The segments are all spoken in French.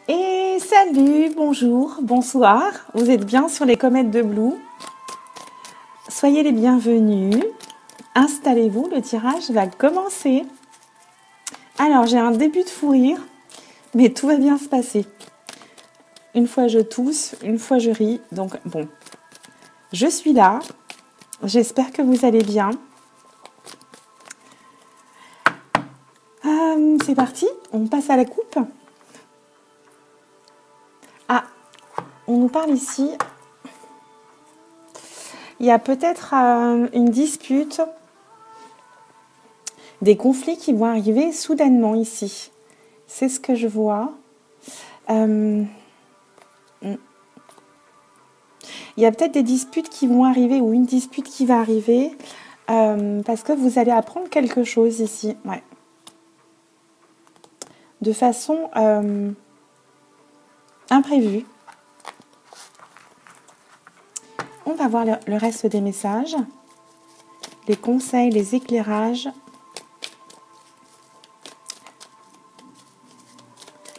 Et salut, bonjour, bonsoir. Vous êtes bien sur les comètes de Blue. Soyez les bienvenus. Installez-vous, le tirage va commencer. Alors, j'ai un début de fou rire, mais tout va bien se passer. Une fois je tousse, une fois je ris. Donc, bon, je suis là. J'espère que vous allez bien. C'est parti, on passe à la coupe. Ah, on nous parle ici. Il y a peut-être une dispute, des conflits qui vont arriver soudainement ici. C'est ce que je vois. Il y a peut-être des disputes qui vont arriver ou une dispute qui va arriver parce que vous allez apprendre quelque chose ici. Ouais. De façon imprévue. On va voir le reste des messages, les conseils, les éclairages.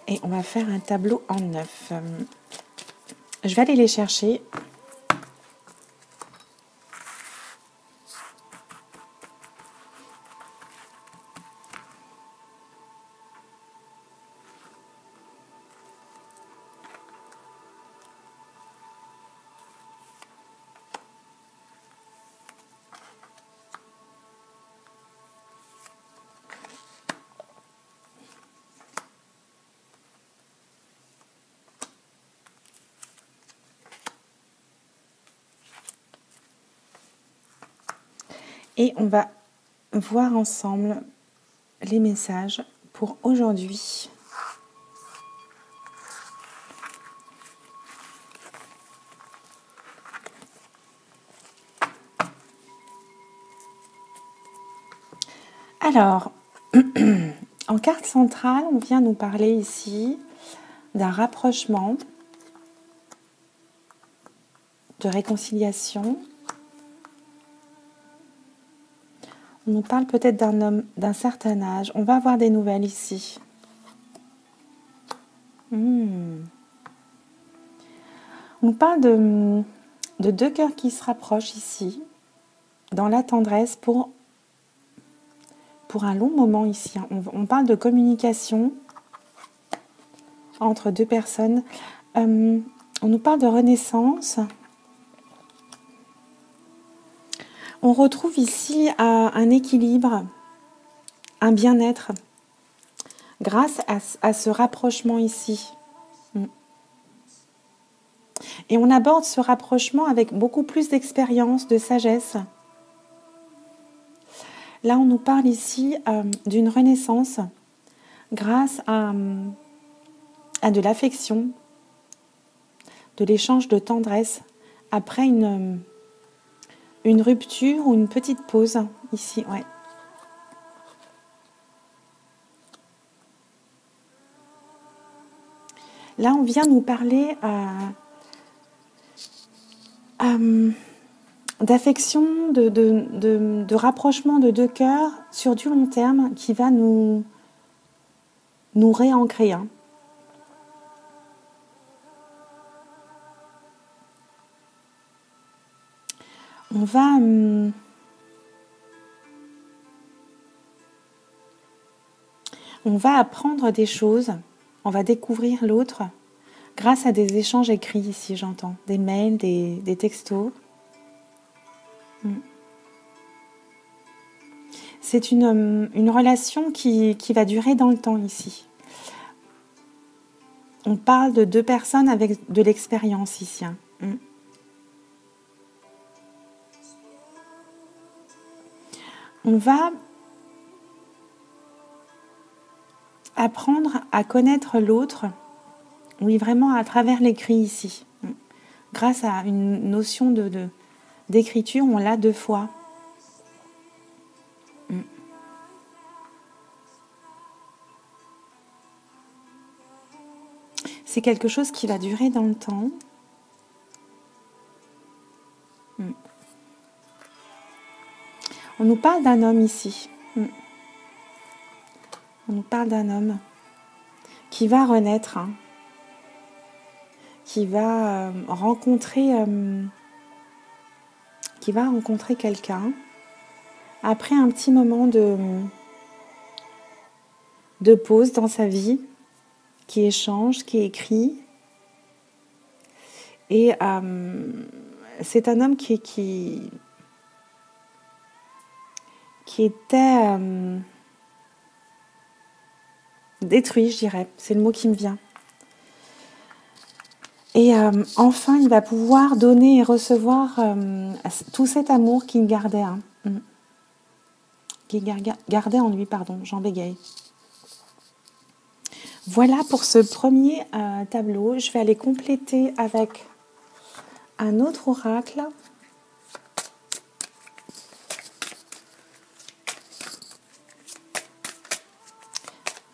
Et on va faire un tableau en 9. Je vais aller les chercher. Et on va voir ensemble les messages pour aujourd'hui. Alors, en carte centrale, on vient nous parler ici d'un rapprochement, de réconciliation. On nous parle peut-être d'un homme d'un certain âge. On va avoir des nouvelles ici. On nous parle de deux cœurs qui se rapprochent ici, dans la tendresse pour un long moment ici. On parle de communication entre deux personnes. On nous parle de renaissance. On retrouve ici un équilibre, un bien-être, grâce à ce rapprochement ici. Et on aborde ce rapprochement avec beaucoup plus d'expérience, de sagesse. Là, on nous parle ici d'une renaissance grâce à de l'affection, de l'échange de tendresse après une rupture ou une petite pause ici. Ouais. Là, on vient nous parler d'affection, de rapprochement de deux cœurs sur du long terme qui va nous réancrer. Hein. On va apprendre des choses, on va découvrir l'autre grâce à des échanges écrits ici, j'entends, des mails, des textos. C'est une relation qui va durer dans le temps ici. On parle de deux personnes avec de l'expérience ici. Hein. On va apprendre à connaître l'autre, oui, vraiment à travers l'écrit ici. Grâce à une notion d'écriture, on l'a deux fois. C'est quelque chose qui va durer dans le temps. On nous parle d'un homme ici. On nous parle d'un homme qui va renaître. Hein. qui va rencontrer quelqu'un après un petit moment de pause dans sa vie, qui échange, qui écrit. Et c'est un homme qui était détruit, je dirais. C'est le mot qui me vient. Et enfin, il va pouvoir donner et recevoir tout cet amour qu'il gardait. Qu'il gardait en lui, pardon, j'en bégaye. Voilà pour ce premier tableau. Je vais aller compléter avec un autre oracle.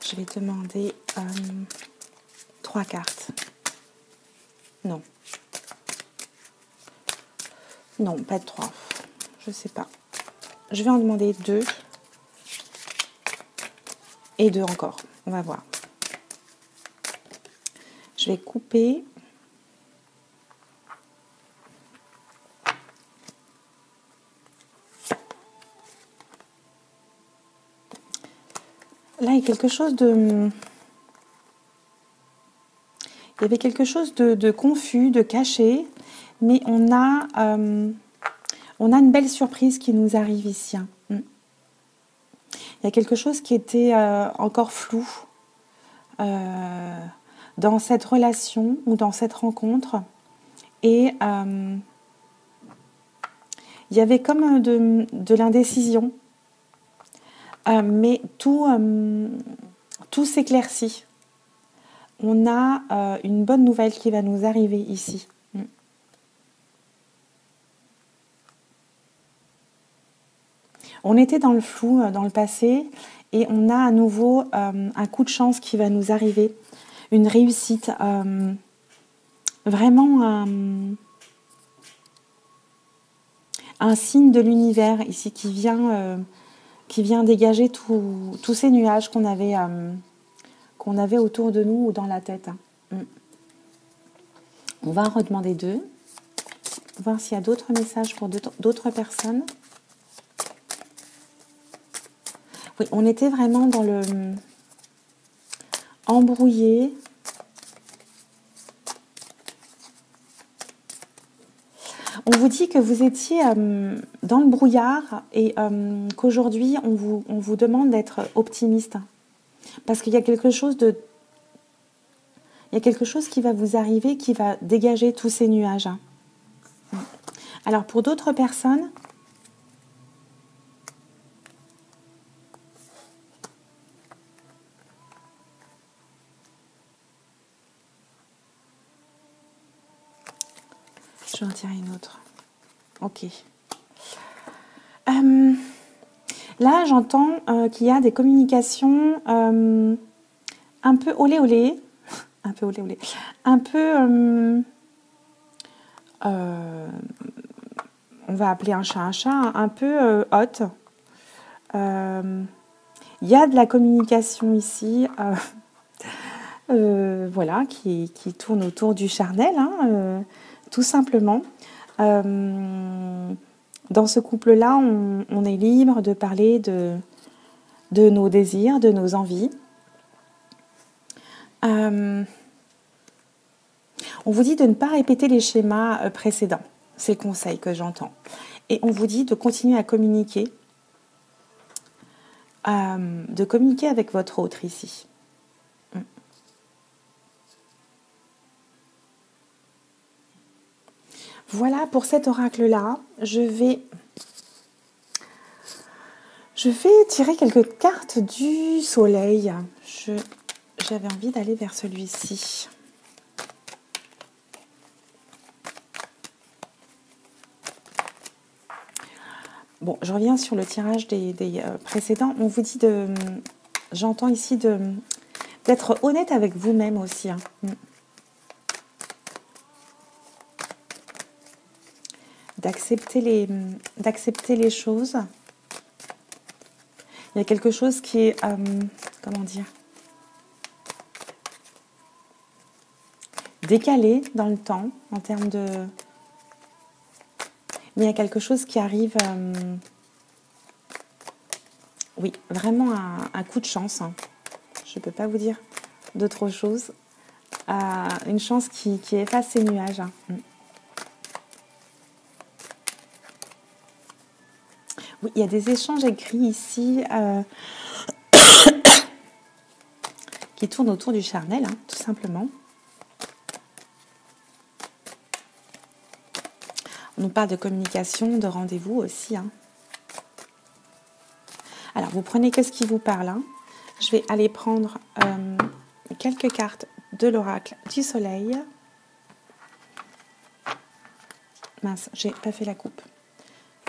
Je vais demander 3 cartes. Non. Non, pas de 3. Je sais pas. Je vais en demander 2. Et 2 encore. On va voir. Je vais couper. Là, il y a quelque chose de... Il y avait quelque chose de confus, de caché, mais on a une belle surprise qui nous arrive ici. Il y a quelque chose qui était encore flou dans cette relation ou dans cette rencontre. Et il y avait comme de l'indécision, mais tout s'éclaircit. On a une bonne nouvelle qui va nous arriver ici. On était dans le flou dans le passé et on a à nouveau un coup de chance qui va nous arriver, une réussite, vraiment un signe de l'univers ici qui vient dégager tous ces nuages qu'on avait autour de nous ou dans la tête. On va en redemander 2, voir s'il y a d'autres messages pour d'autres personnes. Oui, on était vraiment dans le embrouillé. On vous dit que vous étiez dans le brouillard et qu'aujourd'hui, on vous demande d'être optimiste. Parce qu'il y a quelque chose qui va vous arriver, qui va dégager tous ces nuages. Alors, pour d'autres personnes, je vais en tirer une autre. Ok. Là, j'entends qu'il y a des communications un peu olé olé. Un peu olé olé. Un peu... on va appeler un chat, un peu haute. Il y a de la communication ici, voilà, qui tourne autour du charnel, tout simplement. Dans ce couple-là, on est libre de parler de nos désirs, de nos envies. On vous dit de ne pas répéter les schémas précédents. C'est le conseil que j'entends. Et on vous dit de continuer à communiquer, avec votre autre ici. Voilà pour cet oracle-là. Je vais tirer quelques cartes du soleil. J'avais envie d'aller vers celui-ci. Bon, je reviens sur le tirage des précédents. On vous dit j'entends ici d'être honnête avec vous-même aussi. D'accepter les choses. Il y a quelque chose qui est, comment dire, décalé dans le temps en termes de... Mais il y a quelque chose qui arrive... oui, vraiment un coup de chance. Hein. Je ne peux pas vous dire d'autre chose. Une chance qui efface ces nuages. Hein. Oui, il y a des échanges écrits ici qui tournent autour du charnel, hein, tout simplement. On nous parle de communication, de rendez-vous aussi. Hein. Alors, vous prenez que ce qui vous parle. Hein. Je vais aller prendre quelques cartes de l'oracle du soleil. Mince, j'ai pas fait la coupe.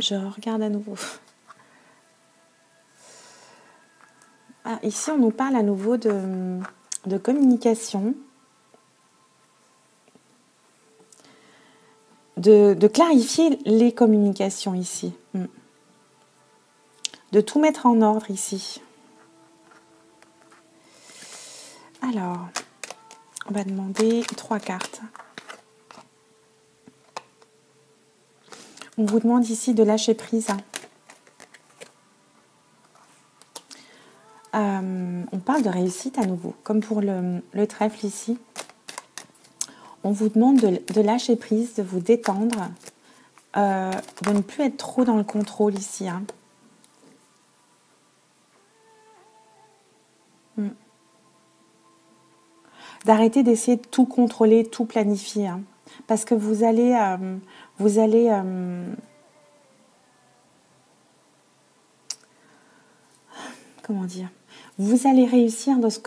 Je regarde à nouveau. Ah, ici, on nous parle à nouveau de communication. De clarifier les communications ici. De tout mettre en ordre ici. Alors, on va demander 3 cartes. On vous demande ici de lâcher prise. On parle de réussite à nouveau, comme pour le trèfle ici. On vous demande de lâcher prise, de vous détendre, de ne plus être trop dans le contrôle ici. Hein. D'arrêter d'essayer de tout contrôler, tout planifier. Hein. Parce que vous allez comment dire, vous allez réussir dans ce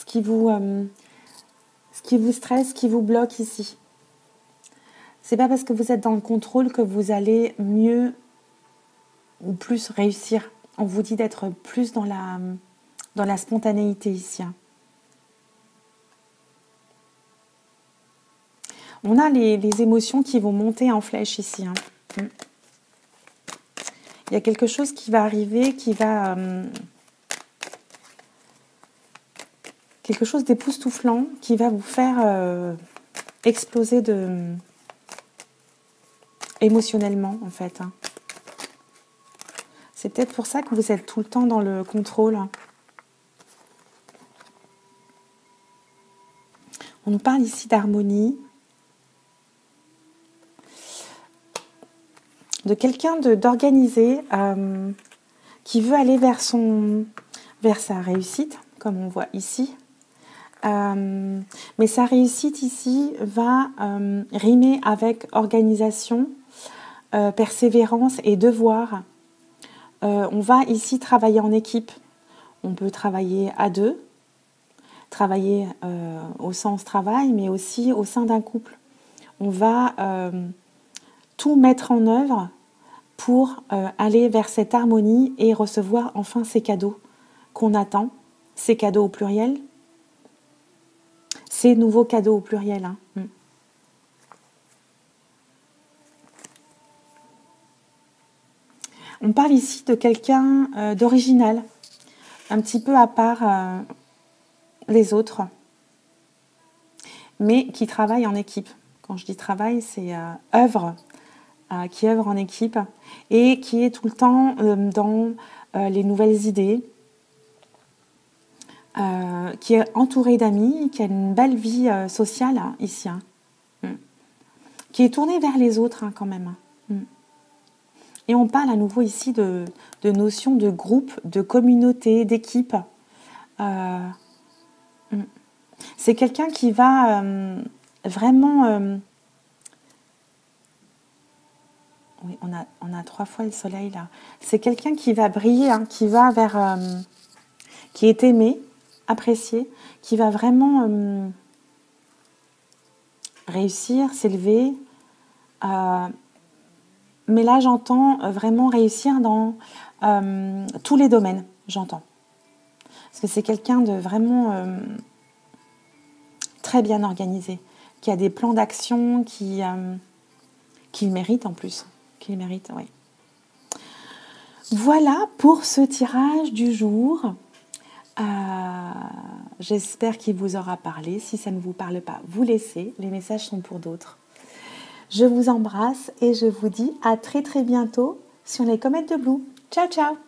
qui vous stresse, ce qui vous bloque ici. C'est pas parce que vous êtes dans le contrôle que vous allez mieux ou plus réussir. On vous dit d'être plus dans la spontanéité ici. Hein. On a les émotions qui vont monter en flèche ici. Hein. Il y a quelque chose qui va arriver, qui va... quelque chose d'époustouflant qui va vous faire exploser émotionnellement, en fait. Hein. C'est peut-être pour ça que vous êtes tout le temps dans le contrôle. Hein. On nous parle ici d'harmonie. De quelqu'un d'organisé qui veut aller vers sa réussite, comme on voit ici. Mais sa réussite ici va rimer avec organisation, persévérance et devoir. On va ici travailler en équipe. On peut travailler à deux, travailler au sens travail, mais aussi au sein d'un couple. On va tout mettre en œuvre pour aller vers cette harmonie et recevoir enfin ces cadeaux qu'on attend, ces cadeaux au pluriel, ces nouveaux cadeaux au pluriel. Hein. On parle ici de quelqu'un d'original, un petit peu à part les autres, mais qui travaille en équipe. Quand je dis travail, c'est œuvre. Qui œuvre en équipe et qui est tout le temps dans les nouvelles idées, qui est entouré d'amis, qui a une belle vie sociale hein, ici, hein, qui est tournée vers les autres hein, quand même. Et on parle à nouveau ici de notions de groupe, de communauté, d'équipe. C'est quelqu'un qui va vraiment... oui, on a 3 fois le soleil là. C'est quelqu'un qui va briller, hein, qui va vers... qui est aimé, apprécié, qui va vraiment réussir, s'élever. Mais là, j'entends vraiment réussir dans tous les domaines, j'entends. Parce que c'est quelqu'un de vraiment très bien organisé, qui a des plans d'action, qu'il mérite en plus. Qu'il mérite, oui. Voilà pour ce tirage du jour. J'espère qu'il vous aura parlé. Si ça ne vous parle pas, vous laissez. Les messages sont pour d'autres. Je vous embrasse et je vous dis à très très bientôt sur les comètes de Blue. Ciao ciao!